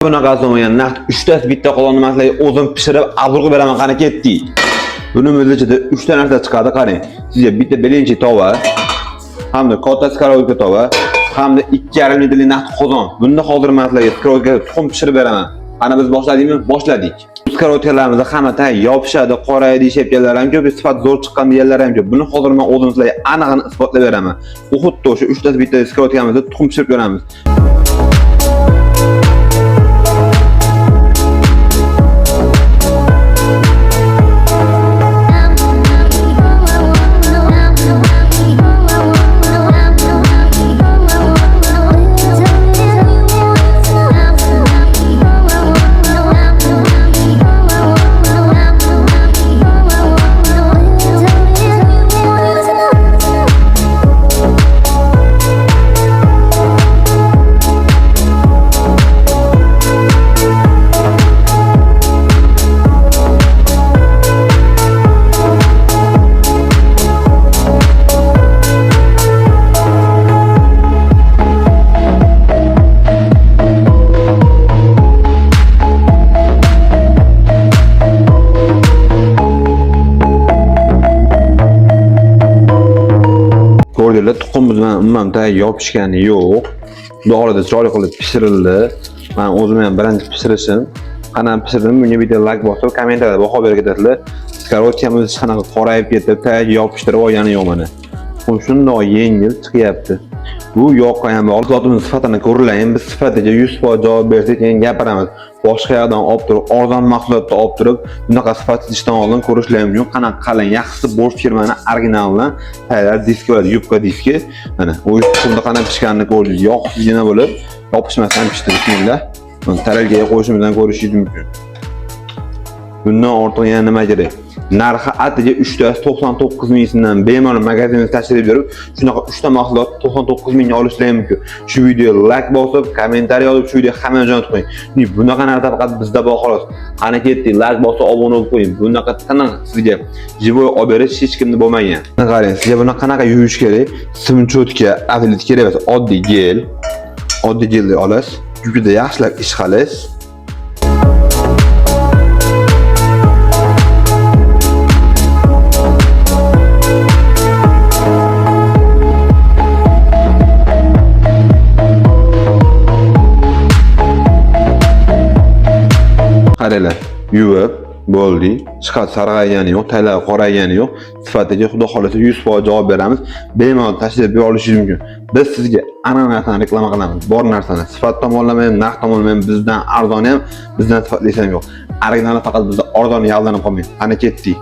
Bunaqasi bo'lmagan naqd 3 ta bitta qolonni masalan o'zim pishirib azurg'i beraman qani ketdi. Buni ichida 3 ta narsa chiqadi qarang. Sizga bitta birinchi tova hamda katta skarovka tova hamda 2,5 litrli naqd qozon. Bunda hozir masalan skarovka tuxum pishirib beraman. Qani biz boshladikmi? Boshladik. Skarovkalarimizni hamma tay yopishadi, qoraydi deyishganlar ham ko'p, sifat zo'r chiqqan deganlar ham ko'p. Buni hozir men o'zim sizlarga aniqini isbotlab beraman. U xuddi o'sha 3 ta bitta skarovkamizda tuxum pishirib beramiz. Ko'rdinglar, tuxumimiz bilan umuman tayyor yopishgani yo'q. Xudo chiroyli qilib pishirildi. Men o'zim ham birinchi pishirishim. Qanday pishirdim? Bunga bitta like bosib, kommentariyada baho berib ketasizlar. Skarovkamiz hech qanaqa qorayib ketib, tayyor yopishtirib olgani yo'q mana. Bu shundoq yengil chiqyapti. Bu yoqqa ham mahsulotimiz sifatini ko'rilayin. Biz sifatiga 100% javob bersak, keyin gapiramiz. Boshqa yerdan olib turib, arzon mahsulotni olib turib, bunaqa sifatsiz ishdan oldin ko'rishlar mumkin. Qanaqa qalin, yaxshisi Bosch firmani originalidan tayyor diski bo'ladi, yubka diski. Mana u tuxumda qanday pishganini ko'rdingiz. Yoqsizgina bo'lib, yopishmasdan pishdi bismillah. Tarelkaga qo'yishimizdan ko'rishingiz mumkin. Bundan ortiq yana nima kerak? Narxi atiga 3 ta 99 ming so'mdan bemalol magazinimizga tashrif buyurib, shunaqa 3 ta mahsulot 99 mingga olishlar mumkin. Shu videoga like bosib, kommentariy yozib, shu videoga hamma jo'natib qo'ying. Bunaqa narsa faqat bizda bor xolos. Qani ketdi, like bosib, obuna bo'lib qo'ying. Bunaqa tiniq sizga jivoy olib berish hech kimda bo'lmagan. Qarang, sizga buni qanaqa yuvish kerak? Simchotka, avlit kerak emas, oddiy gel. Oddiy gelni olasiz, juda yaxshilab ishqalasiz. Qaranglar, yuvib bo'ldi. Chiqadi sarg'aygani yo'q, taylar qoraygani yo'q. Sifatiga xudo xolasa 100% javob beramiz. Bemalol tashlab bera olishingiz mumkin. Biz sizga aniq narsani reklama qilamiz. Bor narsani sifat tomonlama ham, narx tomonlama ham bizdan arzoni ham, bizdan sifatli ham yo'q. Originali faqat bizda arzon yaldanib qolmaydi. Qani ketdik.